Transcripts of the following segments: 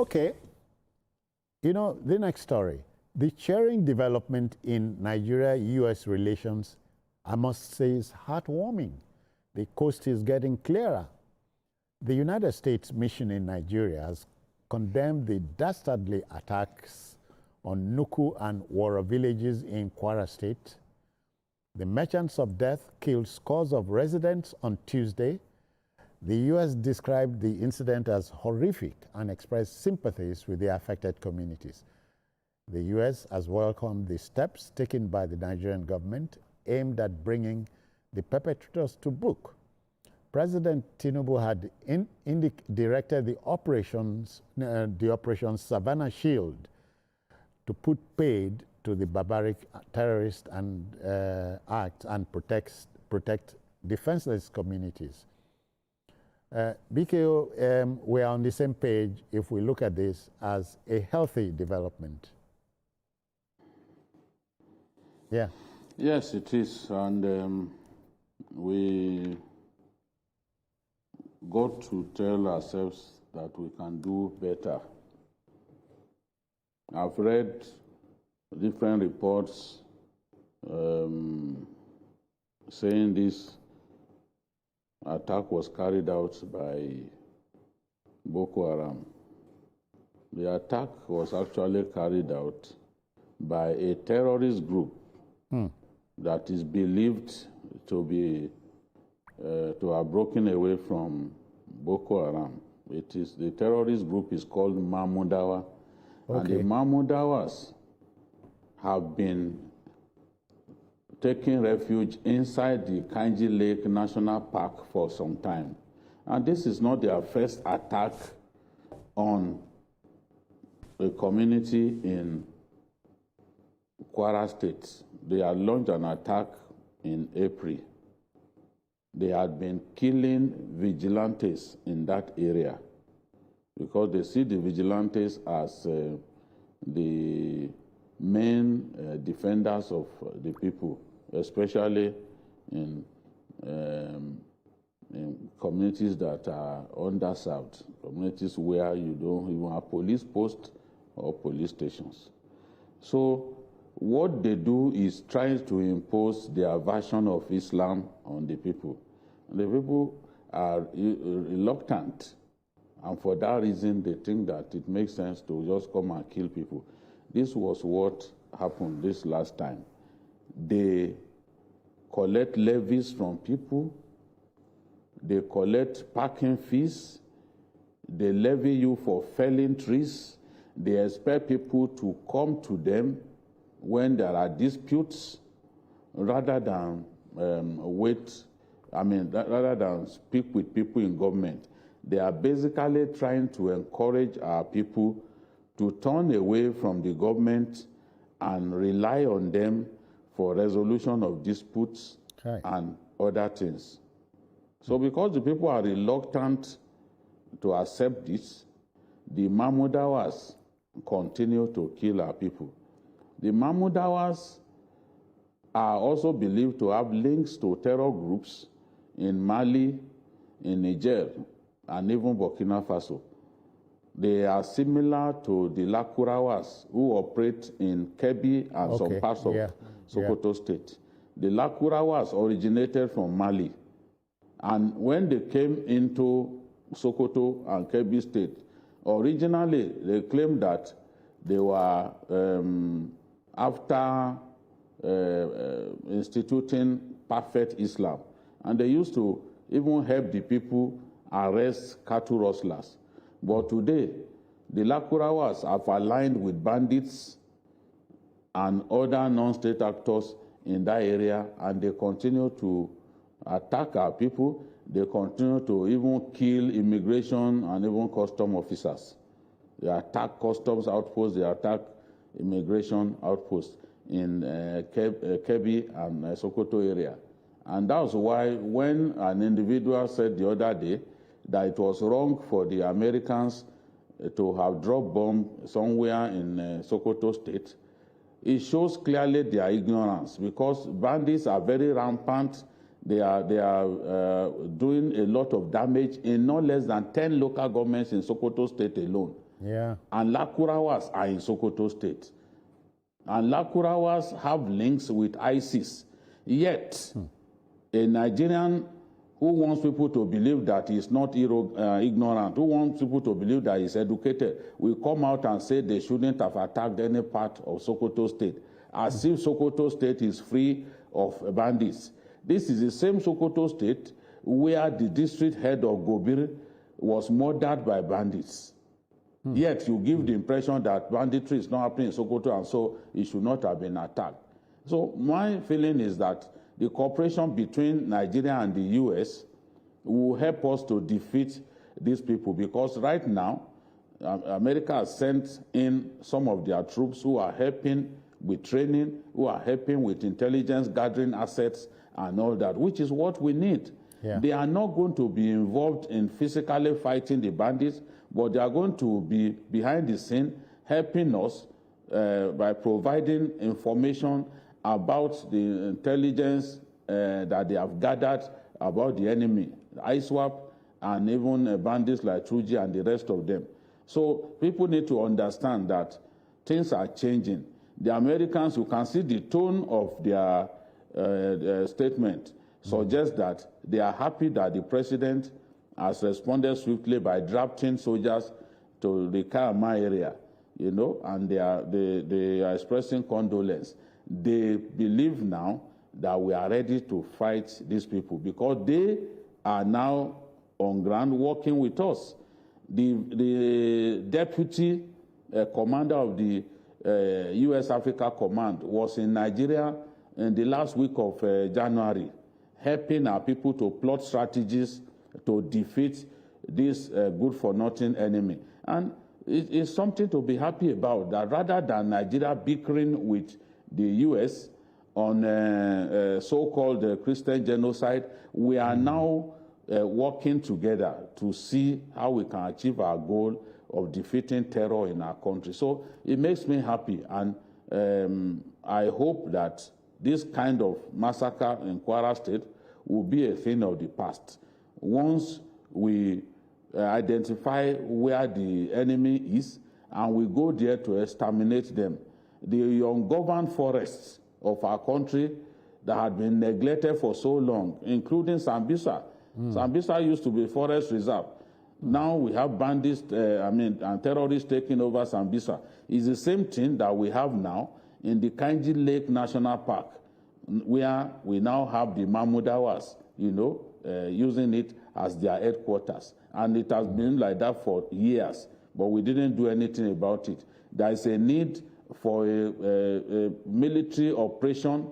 Okay. You know, the next story. The cheering development in Nigeria-U.S. relations, I must say, is heartwarming. The coast is getting clearer. The United States mission in Nigeria has condemned the dastardly attacks on Nuku and Wara villages in Kwara State. The merchants of death killed scores of residents on Tuesday. The U.S. described the incident as horrific and expressed sympathies with the affected communities. The U.S. has welcomed the steps taken by the Nigerian government aimed at bringing the perpetrators to book. President Tinubu had directed the Operation Savannah Shield to put paid to the barbaric terrorist acts and protect defenseless communities. BKO, we are on the same page if we look at this as a healthy development. Yeah. Yes, it is, and we got to tell ourselves that we can do better. I've read different reports saying this attack was carried out by Boko Haram. The attack was actually carried out by a terrorist group that is believed to be to have broken away from Boko Haram. The terrorist group is called Mammudawa, and the Mammudawas have been taking refuge inside the Kainji Lake National Park for some time. And this is not their first attack on a community in Kwara State. They had launched an attack in April. They had been killing vigilantes in that area because they see the vigilantes as the main defenders of the people, especially in communities that are underserved, communities where you don't even have police posts or police stations. So what they do is trying to impose their version of Islam on the people. And the people are reluctant, and for that reason they think that it makes sense to just come and kill people. This was what happened this last time. They collect levies from people, they collect parking fees, they levy you for felling trees, they expect people to come to them when there are disputes rather than rather than speak with people in government. They are basically trying to encourage our people to turn away from the government and rely on them for resolution of disputes and other things. So because the people are reluctant to accept this, the Mammudawas continue to kill our people. The Mammudawas are also believed to have links to terror groups in Mali, in Niger, and even Burkina Faso. They are similar to the Lakurawas who operate in Kebbi and some parts of Sokoto State. The Lakurawas originated from Mali. And when they came into Sokoto and Kebbi State, originally they claimed that they were after instituting perfect Islam. And they used to even help the people arrest cattle rustlers. But today, the Lakurawas have aligned with bandits and other non-state actors in that area, and they continue to attack our people. They continue to even kill immigration and even custom officers. They attack customs outposts, they attack immigration outposts in Kebbi and Sokoto area. And that's why when an individual said the other day that it was wrong for the Americans to have dropped bomb somewhere in Sokoto State, it shows clearly their ignorance, because bandits are very rampant They are doing a lot of damage in no less than 10 local governments in Sokoto State alone. Yeah. And Lakurawas are in Sokoto State. And Lakurawas have links with ISIS. Yet, a Nigerian who wants people to believe that he's not ignorant, who wants people to believe that he's educated, will come out and say they shouldn't have attacked any part of Sokoto State, as if Sokoto State is free of bandits. This is the same Sokoto State where the district head of Gobir was murdered by bandits. Yet you give the impression that banditry is not happening in Sokoto and so it should not have been attacked. So my feeling is that the cooperation between Nigeria and the U.S. will help us to defeat these people, because right now, America has sent in some of their troops who are helping with training, who are helping with intelligence, gathering assets, and all that, which is what we need. Yeah. They are not going to be involved in physically fighting the bandits, but they are going to be behind the scene helping us by providing information about the intelligence that they have gathered about the enemy, ISWAP, and even bandits like Truji and the rest of them. So people need to understand that things are changing. The Americans, you can see the tone of their statement suggests that they are happy that the president has responded swiftly by drafting soldiers to the Kayama area, you know, and they are expressing condolence. They believe now that we are ready to fight these people because they are now on ground working with us. The deputy commander of the U.S. Africa Command was in Nigeria in the last week of January, helping our people to plot strategies to defeat this good-for-nothing enemy. And it's something to be happy about, that rather than Nigeria bickering with the U.S. on so-called Christian genocide, we are now working together to see how we can achieve our goal of defeating terror in our country. So it makes me happy, and I hope that this kind of massacre in Kwara State will be a thing of the past. Once we identify where the enemy is and we go there to exterminate them, the ungoverned forests of our country that had been neglected for so long, including Sambisa. Sambisa used to be forest reserve. Now we have bandits, and terrorists taking over Sambisa. It's the same thing that we have now in the Kainji Lake National Park, where we now have the Mammudawas, using it as their headquarters. And it has been like that for years, but we didn't do anything about it. There is a need for a military operation,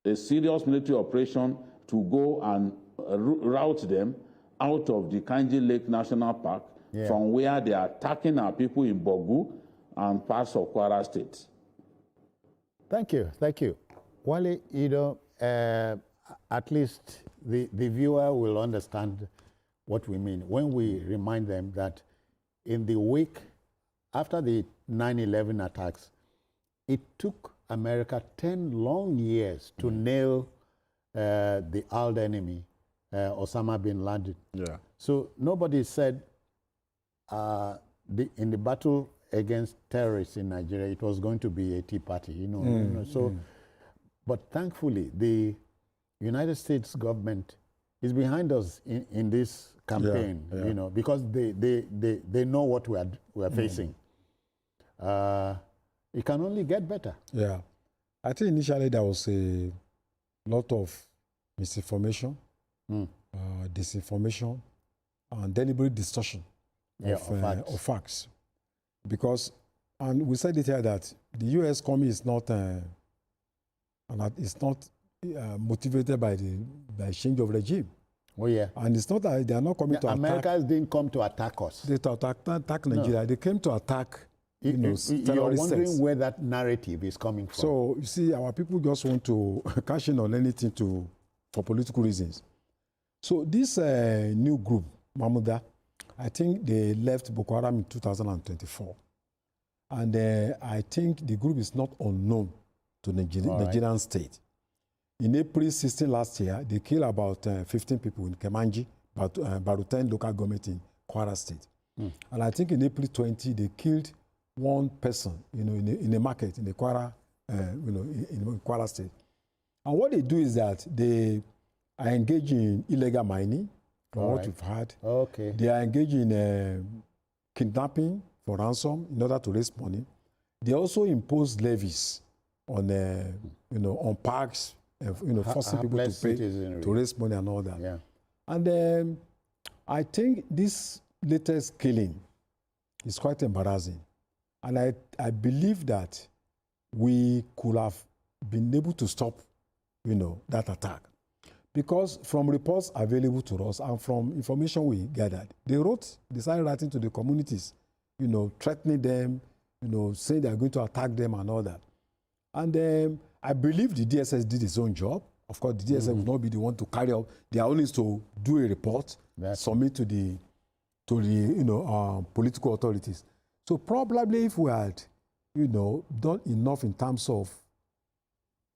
a serious military operation, to go and route them out of the Kainji Lake National Park, from where they are attacking our people in Bogu and parts of Kwara State. Thank you. Wale, at least the viewer will understand what we mean when we remind them that in the week after the 9/11 attacks, it took America 10 long years to nail the old enemy, Osama bin Laden. Yeah. So nobody said in the battle against terrorists in Nigeria, it was going to be a tea party, But thankfully, the United States government is behind us in this campaign, because they know what we are facing. It can only get better. Yeah. I think initially there was a lot of misinformation, disinformation, and deliberate distortion of facts. Because, and we said it here that the U.S. economy is not motivated by the change of regime. Oh yeah. And it's not that they are not coming to attack. Americans didn't come to attack us. They to attack Nigeria. No. They came to attack terrorist You're wondering where that narrative is coming from. So you see, our people just want to cash in on anything for political reasons. So this new group, Mammudawa, I think they left Boko Haram in 2024. And I think the group is not unknown to the Nigerian state. in April 16 last year, they killed about 15 people in Kemanji, Baruten local government in Kwara State. And I think in April 20, they killed one person, in a market in the Kwara, in Kwara State. And what they do is that they are engaged in illegal mining, from what we've heard. Okay. They are engaged in kidnapping for ransom in order to raise money. They also impose levies on, on parks, forcing people to pay to raise money and all that. Yeah. And I think this latest killing is quite embarrassing. And I believe that we could have been able to stop, that attack. Because from reports available to us and from information we gathered, they started writing to the communities, threatening them, saying they're going to attack them and all that. And I believe the DSS did its own job. Of course, the DSS will not be the one to carry out. Their own is to do a report, submit to the political authorities. So probably if we had, done enough in terms of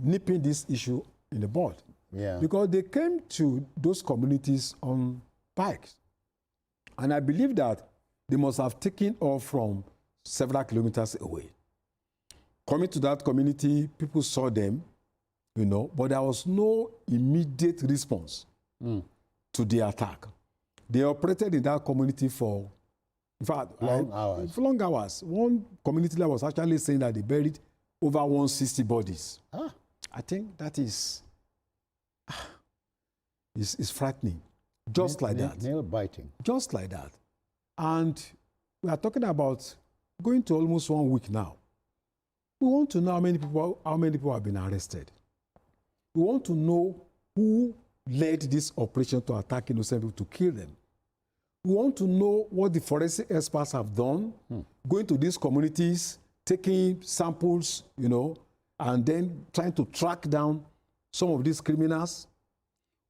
nipping this issue in the bud. Yeah. Because they came to those communities on bikes. And I believe that they must have taken off from several kilometers away. Coming to that community, people saw them, but there was no immediate response to the attack. They operated in that community for, in fact, long hours. One community leader was actually saying that they buried over 160 bodies. I think that is frightening. Just like that. Nail biting. Just like that. And we are talking about going to almost 1 week now. We want to know how many people have been arrested. We want to know who led this operation to attack innocent people, to kill them. We want to know what the forensic experts have done, going to these communities, taking samples, and then trying to track down some of these criminals.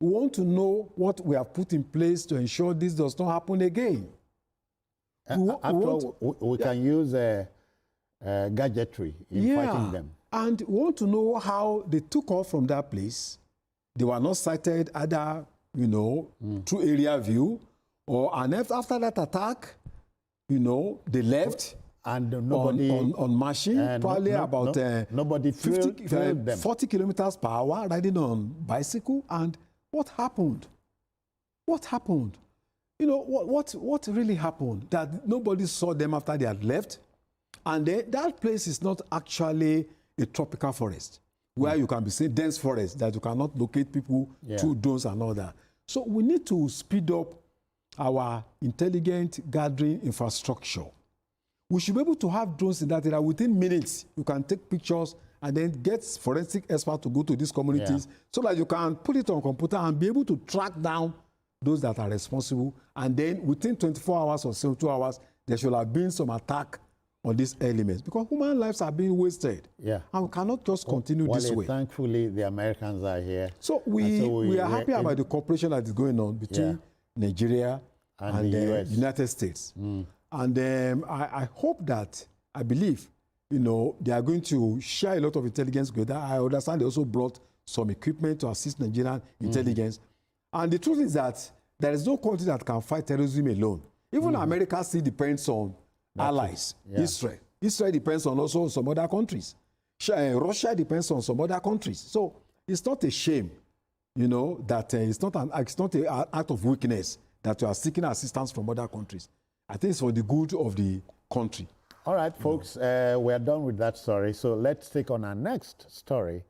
We want to know what we have put in place to ensure this does not happen again. We can use gadgetry in fighting them. And we want to know how they took off from that place. They were not sighted either, through area view, and after that attack, they left. And nobody on machine, probably nobody 40 kilometers per hour, riding on bicycle. And what happened? What happened? What really happened? That nobody saw them after they had left. And that place is not actually a tropical forest where you can be seeing dense forest that you cannot locate people through drones and all that. So we need to speed up our intelligent gathering infrastructure. We should be able to have drones in that area within minutes. You can take pictures and then get forensic experts to go to these communities so that you can put it on computer and be able to track down those that are responsible. And then within 24 hours or 72 hours, there should have been some attack on these elements, because human lives are being wasted. Yeah. And we cannot just continue this way. Thankfully, the Americans are here. So we are happy about the cooperation that is going on between Nigeria and the United States. And I hope that, I believe, they are going to share a lot of intelligence together. I understand they also brought some equipment to assist Nigerian intelligence. And the truth is that there is no country that can fight terrorism alone. Even America still depends on allies. Israel. Israel depends on also some other countries. Russia depends on some other countries. So it's not a shame, that it's not an act of weakness that you are seeking assistance from other countries. I think it's for the good of the country. All right, folks, we're done with that story. So let's take on our next story.